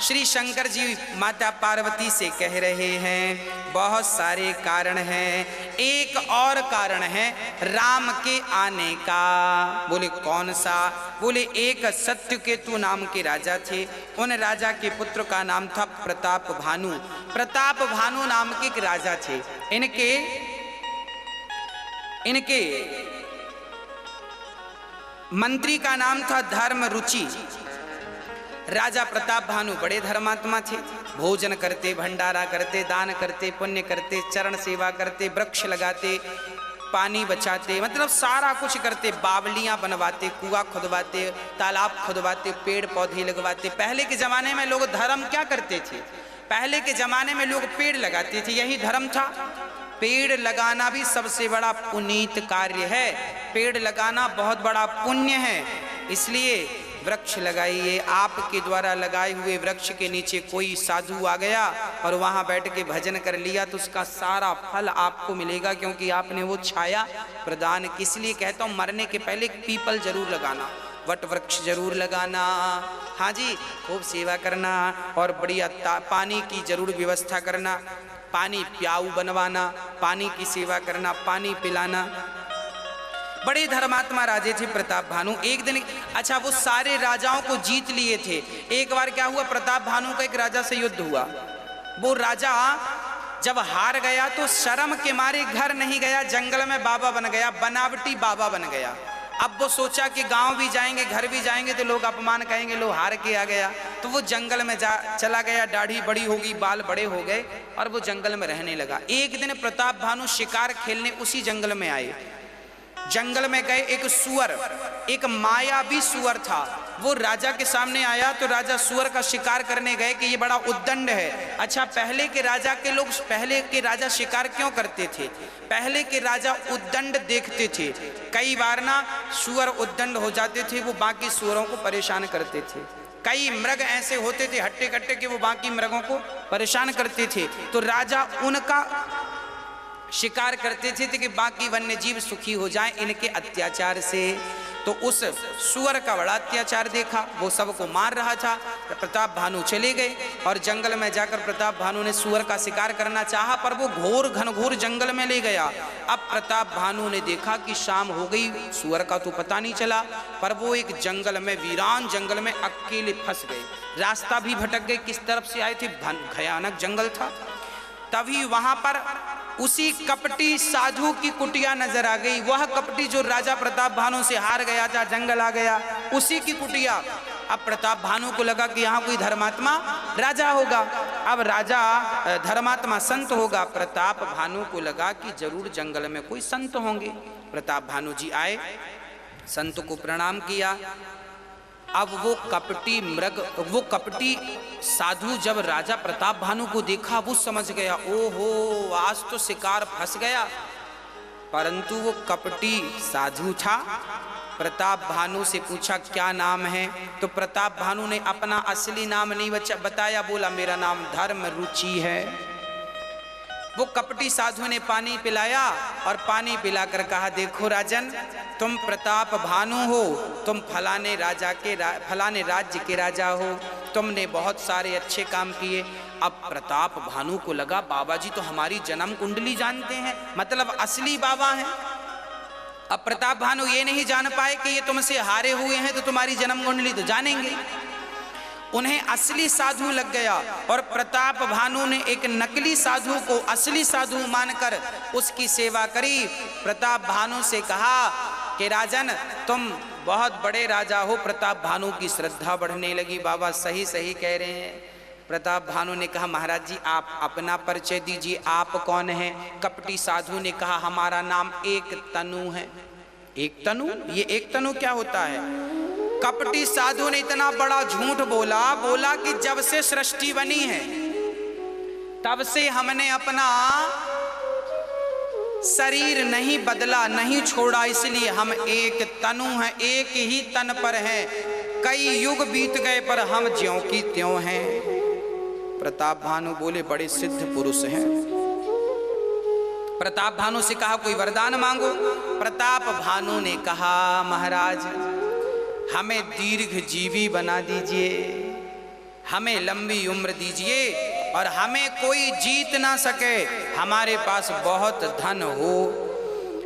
श्री शंकर जी माता पार्वती से कह रहे हैं बहुत सारे कारण हैं, एक और कारण है राम के आने का। बोले कौन सा? बोले एक सत्यकेतु नाम के राजा थे, उन राजा के पुत्र का नाम था प्रताप भानु। प्रताप भानु नाम के एक राजा थे, इनके मंत्री का नाम था धर्म रुचि। राजा प्रताप भानु बड़े धर्मात्मा थे, भोजन करते, भंडारा करते, दान करते, पुण्य करते, चरण सेवा करते, वृक्ष लगाते, पानी बचाते, मतलब सारा कुछ करते, बावलियां बनवाते, कुआं खुदवाते, तालाब खुदवाते, पेड़ पौधे लगवाते। पहले के जमाने में लोग धर्म क्या करते थे? पहले के जमाने में लोग पेड़ लगाते थे, यही धर्म था। पेड़ लगाना भी सबसे बड़ा पुनीत कार्य है, पेड़ लगाना बहुत बड़ा पुण्य है। इसलिए वृक्ष लगाइए। आपके द्वारा लगाए हुए वृक्ष के नीचे कोई साधु आ गया और वहां बैठ के भजन कर लिया तो उसका सारा फल आपको मिलेगा, क्योंकि आपने वो छाया प्रदान। इसलिए कहता हूं मरने के पहले एक पीपल जरूर लगाना, वट वृक्ष जरूर लगाना, हाँ जी, खूब सेवा करना और बढ़िया पानी की जरूर व्यवस्था करना, पानी प्याऊ बनवाना, पानी की सेवा करना, पानी पिलाना। बड़े धर्मात्मा राजे थे प्रताप भानु। एक दिन अच्छा वो सारे राजाओं को जीत लिए थे। एक बार क्या हुआ, प्रताप भानु का एक राजा से युद्ध हुआ। वो राजा जब हार गया तो शर्म के मारे घर नहीं गया, जंगल में बाबा बन गया, बनावटी बाबा बन गया। अब वो सोचा कि गांव भी जाएंगे, घर भी जाएंगे तो लोग अपमान कहेंगे, लोग हार के आ गया। तो वो जंगल में चला गया, दाढ़ी बड़ी होगी, बाल बड़े हो गए और वो जंगल में रहने लगा। एक दिन प्रताप भानु शिकार खेलने उसी जंगल में आए। जंगल में गए, एक सुअर, एक मायावी सुअर था, वो राजा के सामने आया तो राजा सुअर का शिकार करने गए कि ये बड़ा उद्दंड है। अच्छा, पहले के राजा शिकार क्यों करते थे? पहले के राजा उद्दंड देखते थे। कई बार ना सुअर उद्दंड हो जाते थे, वो बाकी सुअरों को परेशान करते थे। कई मृग ऐसे होते थे हट्टे कट्टे कि वो बाकी मृगों को परेशान करते थे, तो राजा उनका शिकार करते थे कि बाकी वन्य जीव सुखी हो जाएं इनके अत्याचार से। तो उस सुअर का बड़ा अत्याचार देखा, वो सबको मार रहा था। तो प्रताप भानु चले गए और जंगल में जाकर प्रताप भानु ने सुअर का शिकार करना चाहा, पर वो घोर घनघोर जंगल में ले गया। अब प्रताप भानु ने देखा कि शाम हो गई, सुअर का तो पता नहीं चला, पर वो एक जंगल में, वीरान जंगल में अकेले फंस गए, रास्ता भी भटक गए, किस तरफ से आए थे, भयानक जंगल था। तभी वहां पर उसी कपटी साधु की कुटिया नजर आ गई। वह कपटी जो राजा प्रताप भानु से हार गया था, जंगल आ गया, उसी की कुटिया। अब प्रताप भानु को लगा कि यहाँ कोई धर्मात्मा राजा होगा, अब राजा धर्मात्मा संत होगा। प्रताप भानु को लगा कि जरूर जंगल में कोई संत होंगे। प्रताप भानु जी आए, संत को प्रणाम किया। अब वो कपटी साधु जब राजा प्रताप भानु को देखा, वो समझ गया, ओहो आज तो शिकार फंस गया। परंतु वो कपटी साधु था। प्रताप भानु से पूछा क्या नाम है, तो प्रताप भानु ने अपना असली नाम नहीं बताया, बोला मेरा नाम धर्म रुचि है। वो कपटी साधु ने पानी पिलाया और पानी पिलाकर कहा, देखो राजन, तुम प्रताप भानु हो, तुम फलाने राज्य के राजा हो, तुमने बहुत सारे अच्छे काम किए। अब प्रताप भानु को लगा बाबा जी तो हमारी जन्म कुंडली जानते हैं, मतलब असली बाबा हैं। अब प्रताप भानु ये नहीं जान पाए कि ये तुमसे हारे हुए हैं तो तुम्हारी जन्म कुंडली तो जानेंगे। उन्हें असली साधु लग गया और प्रताप भानु ने एक नकली साधु को असली साधु मानकर उसकी सेवा करी। प्रताप भानु से कहा कि राजन तुम बहुत बड़े राजा हो। प्रताप भानु की श्रद्धा बढ़ने लगी, बाबा सही सही कह रहे हैं। प्रताप भानु ने कहा महाराज जी आप अपना परिचय दीजिए, आप कौन हैं? कपटी साधु ने कहा हमारा नाम एक तनु है। एक तनु? ये एक तनु क्या होता है? कपटी साधु ने इतना बड़ा झूठ बोला कि जब से सृष्टि बनी है तब से हमने अपना शरीर नहीं बदला, नहीं छोड़ा, इसलिए हम एक तनु हैं, एक ही तन पर हैं। कई युग बीत गए पर हम ज्यों की त्यों हैं। प्रताप भानु बोले बड़े सिद्ध पुरुष हैं। प्रताप भानु से कहा कोई वरदान मांगो। प्रताप भानु ने कहा महाराज हमें दीर्घ जीवी बना दीजिए। हमें लंबी उम्र दीजिए और हमें कोई जीत ना सके, हमारे पास बहुत धन हो।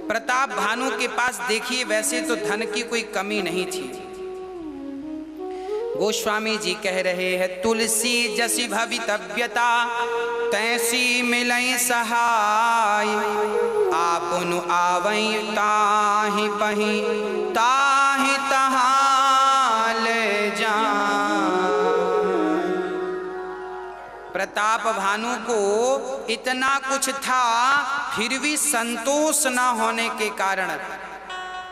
प्रताप भानु के पास देखिए वैसे तो धन की कोई कमी नहीं थी। गोस्वामी जी कह रहे हैं, तुलसी जसी भवितव्यता तैसी मिलई सहाय, आपुनु आवई ताहि पही ताहि तहाँ ले जाए। प्रताप भानु को इतना कुछ था, फिर भी संतोष न होने के कारण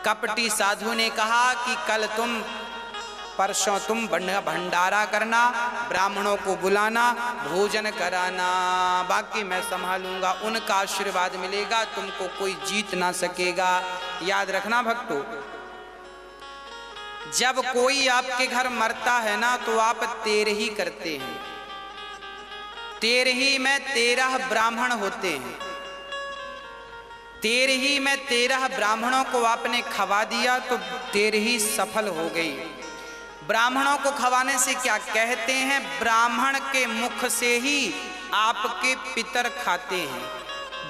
कपटी साधु ने कहा कि कल तुम परसों तुम भंडारा करना, ब्राह्मणों को बुलाना, भोजन कराना, बाकी मैं संभालूंगा। उनका आशीर्वाद मिलेगा, तुमको कोई जीत ना सकेगा। याद रखना भक्तों, जब कोई आपके घर मरता है ना तो आप तेरही करते हैं। तेरही में 13 ब्राह्मण होते हैं। तेरही में 13 ब्राह्मणों को आपने खवा दिया तो तेरही सफल हो गई। ब्राह्मणों को खवाने से क्या कहते हैं, ब्राह्मण के मुख से ही आपके पितर खाते हैं,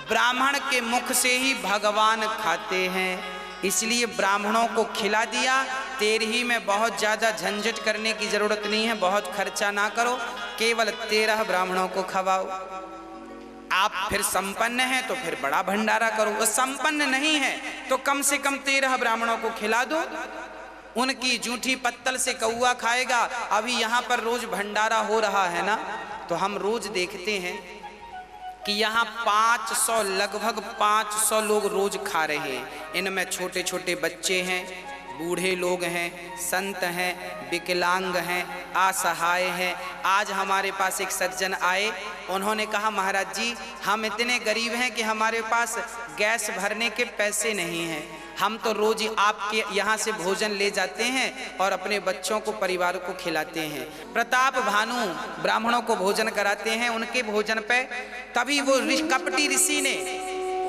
ब्राह्मण के मुख से ही भगवान खाते हैं। इसलिए ब्राह्मणों को खिला दिया। तेरही में बहुत ज़्यादा झंझट करने की जरूरत नहीं है, बहुत खर्चा ना करो, केवल 13 ब्राह्मणों को खवाओ। आप फिर संपन्न हैं तो फिर बड़ा भंडारा करो, वो संपन्न नहीं है तो कम से कम 13 ब्राह्मणों को खिला दो। उनकी जूठी पत्तल से कौआ खाएगा। अभी यहाँ पर रोज भंडारा हो रहा है ना, तो हम रोज देखते हैं कि यहाँ 500 लगभग 500 लोग रोज खा रहे हैं। इनमें छोटे छोटे बच्चे हैं, बूढ़े लोग हैं, संत हैं, विकलांग हैं, असहाय हैं। आज हमारे पास एक सज्जन आए, उन्होंने कहा महाराज जी हम इतने गरीब हैं कि हमारे पास गैस भरने के पैसे नहीं हैं, हम तो रोज आपके यहाँ से भोजन ले जाते हैं और अपने बच्चों को परिवार को खिलाते हैं। प्रताप भानु ब्राह्मणों को भोजन कराते हैं, उनके भोजन पे तभी वो कपटी ऋषि ने,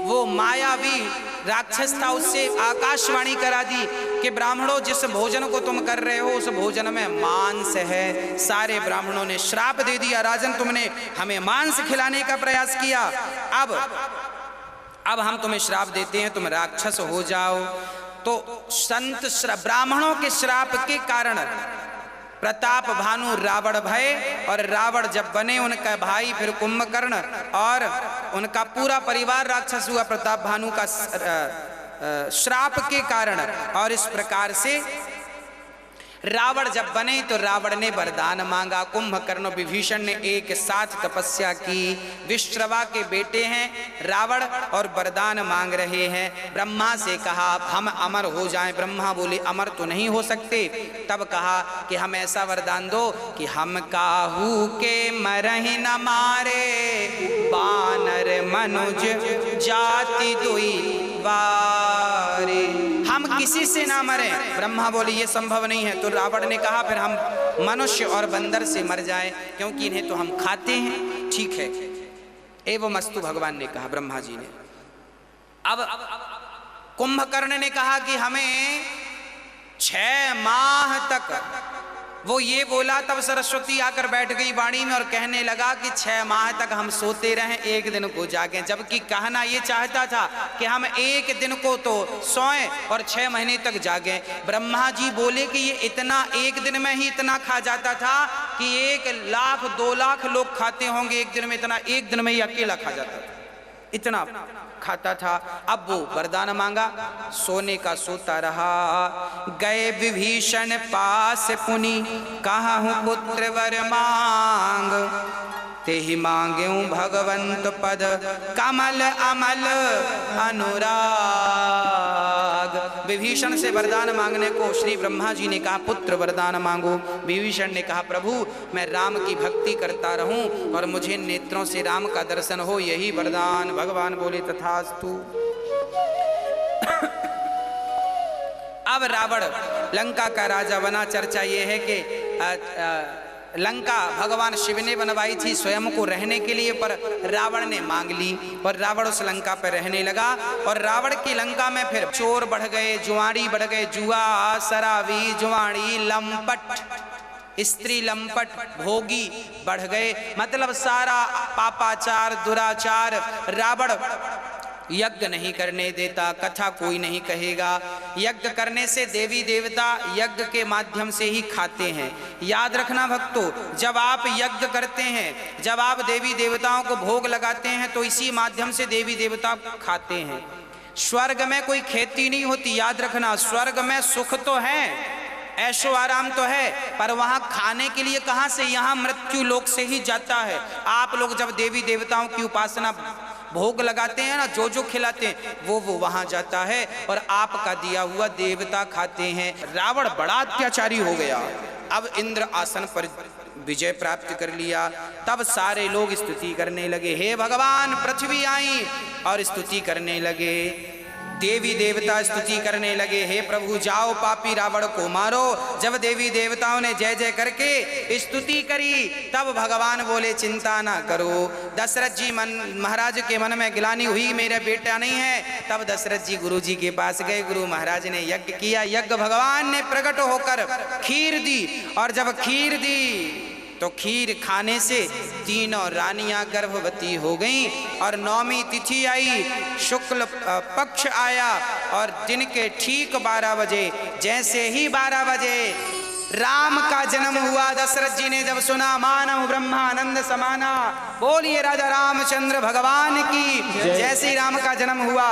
वो मायावी राक्षस था, उससे आकाशवाणी करा दी कि ब्राह्मणों जिस भोजन को तुम कर रहे हो उस भोजन में मांस है। सारे ब्राह्मणों ने श्राप दे दिया, राजन तुमने हमें मांस खिलाने का प्रयास किया, अब हम तुम्हें श्राप देते हैं, तुम राक्षस हो जाओ। तो संत ब्राह्मणों के श्राप के कारण प्रताप भानु रावण भय, और रावण जब बने उनका भाई फिर कुंभकर्ण और उनका पूरा परिवार राक्षस हुआ प्रताप भानु का श्राप के कारण। और इस प्रकार से रावण जब बने तो रावण ने वरदान मांगा। कुंभकर्ण विभीषण ने एक साथ तपस्या की। विश्रवा के बेटे हैं रावण और वरदान मांग रहे हैं। ब्रह्मा से कहा हम अमर हो जाएं। ब्रह्मा बोले अमर तो नहीं हो सकते। तब कहा कि हम ऐसा वरदान दो कि हम काहू के मरहि न मारे, बानर मनुज जाति दुई बारे। हम किसी से ना मरे। ब्रह्मा बोले ये संभव नहीं है। तो रावण ने कहा फिर हम मनुष्य और बंदर से मर जाएं, क्योंकि इन्हें तो हम खाते हैं। ठीक है, एवं मस्तु भगवान ने कहा, ब्रह्मा जी ने। अब कुंभकर्ण ने कहा कि हमें 6 माह तक, वो ये बोला तब सरस्वती आकर बैठ गई वाणी में और कहने लगा कि 6 माह तक हम सोते रहें, एक दिन को जागें। जबकि कहना ये चाहता था कि हम एक दिन को तो सोएं और 6 महीने तक जागें। ब्रह्मा जी बोले कि ये इतना एक दिन में ही इतना खा जाता था कि 1 लाख 2 लाख लोग खाते होंगे एक दिन में, इतना एक दिन में ही अकेला खा जाता था, इतना खाता था। अब वो वरदान मांगा, सोने का सोता रहा। गए विभीषण पास पुनि, कहाहु पुत्र वर मांग, तेहि मांगेऊ भगवंत पद, कमल अमल अनुराग। विभीषण से वरदान मांगने को श्री ब्रह्मा जी ने कहा पुत्र वरदान मांगो। विभीषण ने कहा प्रभु मैं राम की भक्ति करता रहूं और मुझे नेत्रों से राम का दर्शन हो, यही वरदान। भगवान बोले तथास्तु। अब रावण लंका का राजा बना। चर्चा ये है कि लंका भगवान शिव ने बनवाई थी स्वयं को रहने के लिए, पर रावण ने मांग ली और रावण उस लंका पर रहने लगा। और रावण की लंका में फिर चोर बढ़ गए, जुआड़ी बढ़ गए, जुआ, शराबी, जुआड़ी, लंपट, स्त्री लंपट भोगी बढ़ गए। मतलब सारा पापाचार दुराचार रावण यज्ञ नहीं करने देता, कथा कोई नहीं कहेगा। यज्ञ करने से देवी देवता यज्ञ के माध्यम से ही खाते हैं। याद रखना भक्तों, जब आप यज्ञ करते हैं, जब आप देवी देवताओं को भोग लगाते हैं तो इसी माध्यम से देवी देवता खाते हैं। स्वर्ग में कोई खेती नहीं होती, याद रखना। स्वर्ग में सुख तो है, ऐशो आराम तो है, पर वहां खाने के लिए कहां से, यहां मृत्यु लोक से ही जाता है। आप लोग जब देवी देवताओं की उपासना भोग लगाते हैं ना, जो जो खिलाते हैं वो वहां जाता है और आपका दिया हुआ देवता खाते हैं। रावण बड़ा अत्याचारी हो गया। अब इंद्र आसन पर विजय प्राप्त कर लिया। तब सारे लोग स्तुति करने लगे, हे भगवान। पृथ्वी आई और स्तुति करने लगे, देवी देवता स्तुति करने लगे, हे प्रभु जाओ पापी रावण को मारो। जब देवी देवताओं ने जय जय करके स्तुति करी, तब भगवान बोले चिंता ना करो। दशरथ जी महाराज के मन में ग्लानि हुई, मेरा बेटा नहीं है। तब दशरथ जी गुरु जी के पास गए। गुरु महाराज ने यज्ञ किया। यज्ञ भगवान ने प्रकट होकर खीर दी, और जब खीर दी तो खीर खाने से तीनों रानियां गर्भवती हो गईं। और 9वीं तिथि आई, शुक्ल पक्ष आया, और दिन के ठीक 12 बजे, जैसे ही 12 बजे राम का जन्म हुआ, दशरथ जी ने जब सुना, मानव ब्रह्मानंद समाना, बोलिए राजा रामचंद्र भगवान की। जैसे ही राम का जन्म हुआ